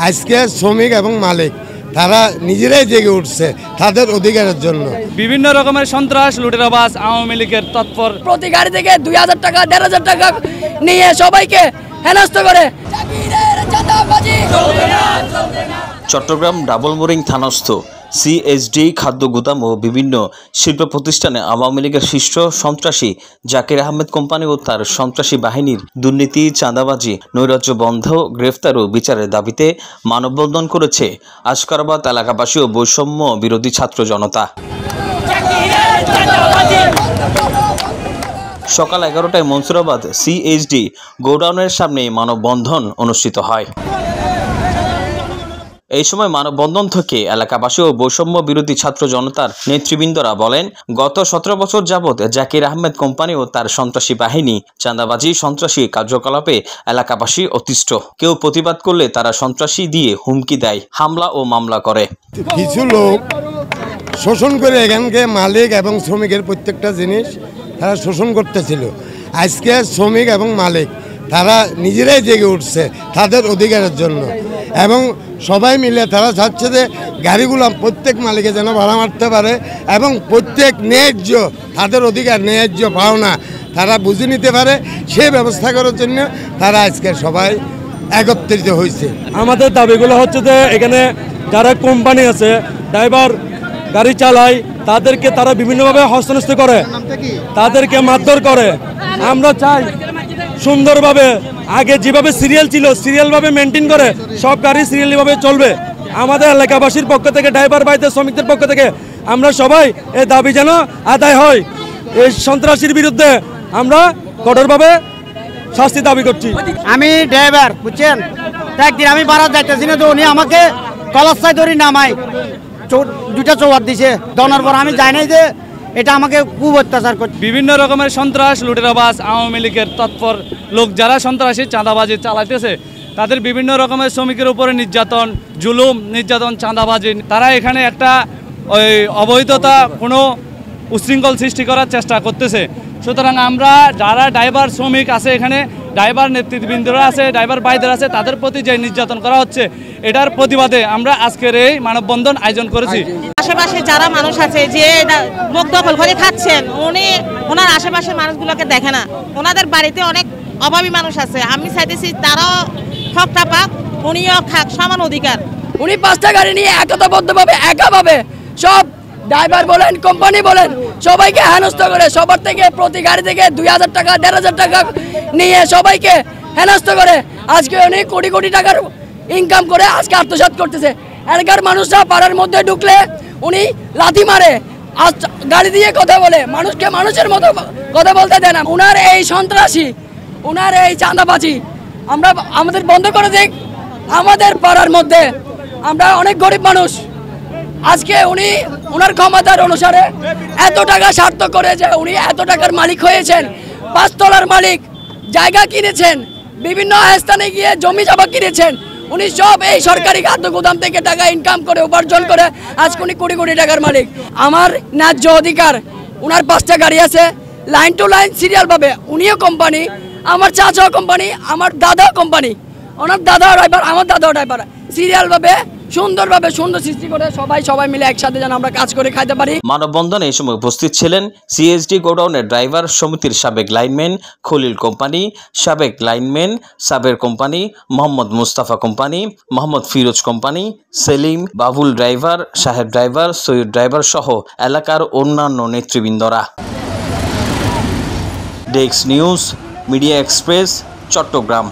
আজকে শ্রমিক এবং মালিক তারা নিজেরাই জেগে উঠছে তাদের অধিকারের জন্য। বিভিন্ন রকমের সন্ত্রাস লুটেরাবাজ আওয়ামী লীগের তৎপর প্রতি গাড়ি থেকে 2000 টাকা 1500 টাকা নিয়ে সবাইকে হেনস্থ করে। চট্টগ্রাম ডাবলমোরিং থানাস্থ সিএসডি খাদ্য গুদাম ও বিভিন্ন শিল্প প্রতিষ্ঠানে আওয়ামী লীগের শীর্ষ সন্ত্রাসী জাকির আহমেদ কোম্পানি ও তার সন্ত্রাসী বাহিনীর দুর্নীতি, চাঁদাবাজি, নৈরাজ্য বন্ধ, গ্রেফতার ও বিচারের দাবিতে মানববন্ধন করেছে আশকারাবাদ এলাকাবাসী ও বৈষম্য বিরোধী ছাত্র জনতা। সকাল 11টায় মনসুরাবাদ সিএসডি গোডাউনের সামনে মানববন্ধন অনুষ্ঠিত হয়। এই সময় মানববন্ধন থেকে এলাকাবাসী ও বৈষম্য বিরোধী ছাত্র জনতার নেতৃবৃন্দরা বলেন, গত 17 বছর যাবৎ জাকির আহমেদ কোম্পানি ও তার সন্ত্রাসী বাহিনী চাঁদাবাজি, সন্ত্রাসী কার্যকলাপে এলাকাবাসী অতিষ্ঠ। কেউ প্রতিবাদ করলে তারা সন্ত্রাসী দিয়ে হুমকি দেয়, হামলা ও মামলা করে। কিছু লোক শোষণ করে এখানকে মালিক এবং শ্রমিকের প্রত্যেকটা জিনিস তারা শোষণ করতেছিল। আজকে শ্রমিক এবং মালিক তারা নিজেরাই জেগে উঠছে তাদের অধিকারের জন্য এবং সবাই মিলে তারা চাচ্ছে যে গাড়িগুলো প্রত্যেক মালিকে যেন ভাড়া মারতে পারে এবং প্রত্যেক ন্যায্য তাদের অধিকার ন্যায্য পাওনা তারা বুঝে নিতে পারে সেই ব্যবস্থা করার জন্য তারা আজকে সবাই একত্রিত হয়েছে। আমাদের দাবিগুলো হচ্ছে যে এখানে যারা কোম্পানি আছে, ড্রাইভার গাড়ি চালায়, তাদেরকে তারা বিভিন্নভাবে হস্তনস্ত করে, তাদেরকে মারধর করে। আমরা চাই সুন্দরভাবে আগে যেভাবে সিরিয়াল ছিল সিরিয়ালভাবে মেনটেন করে সব গাড়ি সিরিয়ালিভাবে চলবে। আমাদের এলাকাবাসীর পক্ষ থেকে, ড্রাইভার ভাইদের, শ্রমিকদের পক্ষ থেকে আমরা সবাই এই দাবি যেন আদায় হয়। এই সন্ত্রাসীর বিরুদ্ধে আমরা কঠোরভাবে শাস্তি দাবি করছি। আমি ড্রাইভার, বুঝছেন, একদিন আমি বারাত যাইতেছি না, তো উনি আমাকে কলাসায় ধরি নামাই 2টা চৌহার দিছে, দনার পর আমি যাই নাই যে এটা আমাকে খুব অত্যাচার করছে। বিভিন্ন রকমের সন্ত্রাস লুটেরাবাজ আওয়ামী লীগের তৎপর লোক যারা সন্ত্রাসী চাঁদাবাজি চালাইতেছে তাদের বিভিন্ন রকমের শ্রমিকের উপরে নির্যাতন, জুলুম, নির্যাতন, চাঁদাবাজি, তারা এখানে একটা ওই অবৈধতা কোনো উশৃঙ্খল সৃষ্টি করার চেষ্টা করতেছে। সুতরাং আমরা যারা ড্রাইভার শ্রমিক আছে, এখানে ড্রাইভার নেতৃবৃন্দরা আছে, ড্রাইভার ভাইদের আছে, তাদের প্রতি যে নির্যাতন করা হচ্ছে এটার প্রতিবাদে আমরা আজকের এই মানববন্ধন আয়োজন করেছি। আশেপাশে যারা মানুষ আছে যে মুখ দখল করে খাচ্ছেন, ওনার আশেপাশের মানুষগুলোকে দেখে না। ওনাদের বাড়িতে অনেক অভাবী মানুষ আছে, আমি চাইতেছি তারাও হকটা পাক, উনিও খাক সমান অধিকার। উনি 5টা গাড়ি নিয়ে একতাবদ্ধভাবে একাভাবে সব ড্রাইভার বলেন, কোম্পানি বলেন, সবাইকে হেনস্থ করে, সবার থেকে প্রতি গাড়ি থেকে 2000 টাকা 1500 টাকা নিয়ে সবাইকে হেনস্থ করে আজকে উনি কোটি কোটি টাকার ইনকাম করে আজকে আত্মসাৎ করতেছে। এলাকার মানুষরা পাড়ার মধ্যে ঢুকলে উনি লাথি মারে, গাড়ি দিয়ে কথা বলে, মানুষকে মানুষের মতো কথা বলতে দেয় না। উনার এই সন্ত্রাসী, উনার এই চাঁদাবাজি আমরা আমাদের বন্ধ করে দিক। আমাদের পাড়ার মধ্যে আমরা অনেক গরিব মানুষ, আজকে উনি ওনার ক্ষমতার অনুসারে এত টাকা স্বার্থ করে যে উনি এত টাকার মালিক হয়েছেন, 5 তলার মালিক, জায়গা কিনেছেন, বিভিন্ন স্থানে গিয়ে জমি জমা কিনেছেন। উনি সব এই সরকারি খাদ্য গুদাম থেকে টাকা ইনকাম করে উপার্জন করে আজকে উনি কোটি কোটি টাকার মালিক। আমার ন্যায্য অধিকার, ওনার 5টা গাড়ি আছে লাইন টু লাইন সিরিয়াল ভাবে, উনিও কোম্পানি, আমার চাচাও কোম্পানি, আমার দাদাও কোম্পানি, ওনার দাদাও ড্রাইভার, আমার দাদাও ড্রাইভার, সিরিয়াল ভাবে সুন্দরভাবে সুন্দর সৃষ্টি করে সবাই মিলে একসাথে যেন আমরা কাজ করে খাইতে পারি। মানববন্ধনে এই সময় উপস্থিত ছিলেন সিএসডি গোডাউনের ড্রাইভার সমিতির সাবেক লাইনম্যান খলিল কোম্পানি, সাবেক lineman Saber company, Mohammad Mustafa company, Mohammad Firoz company, Selim, Babul driver, Saheb driver, Syed driver সহ এলাকার অন্যান্য নেতৃবৃন্দরা। Desk news, media express, Chittagong.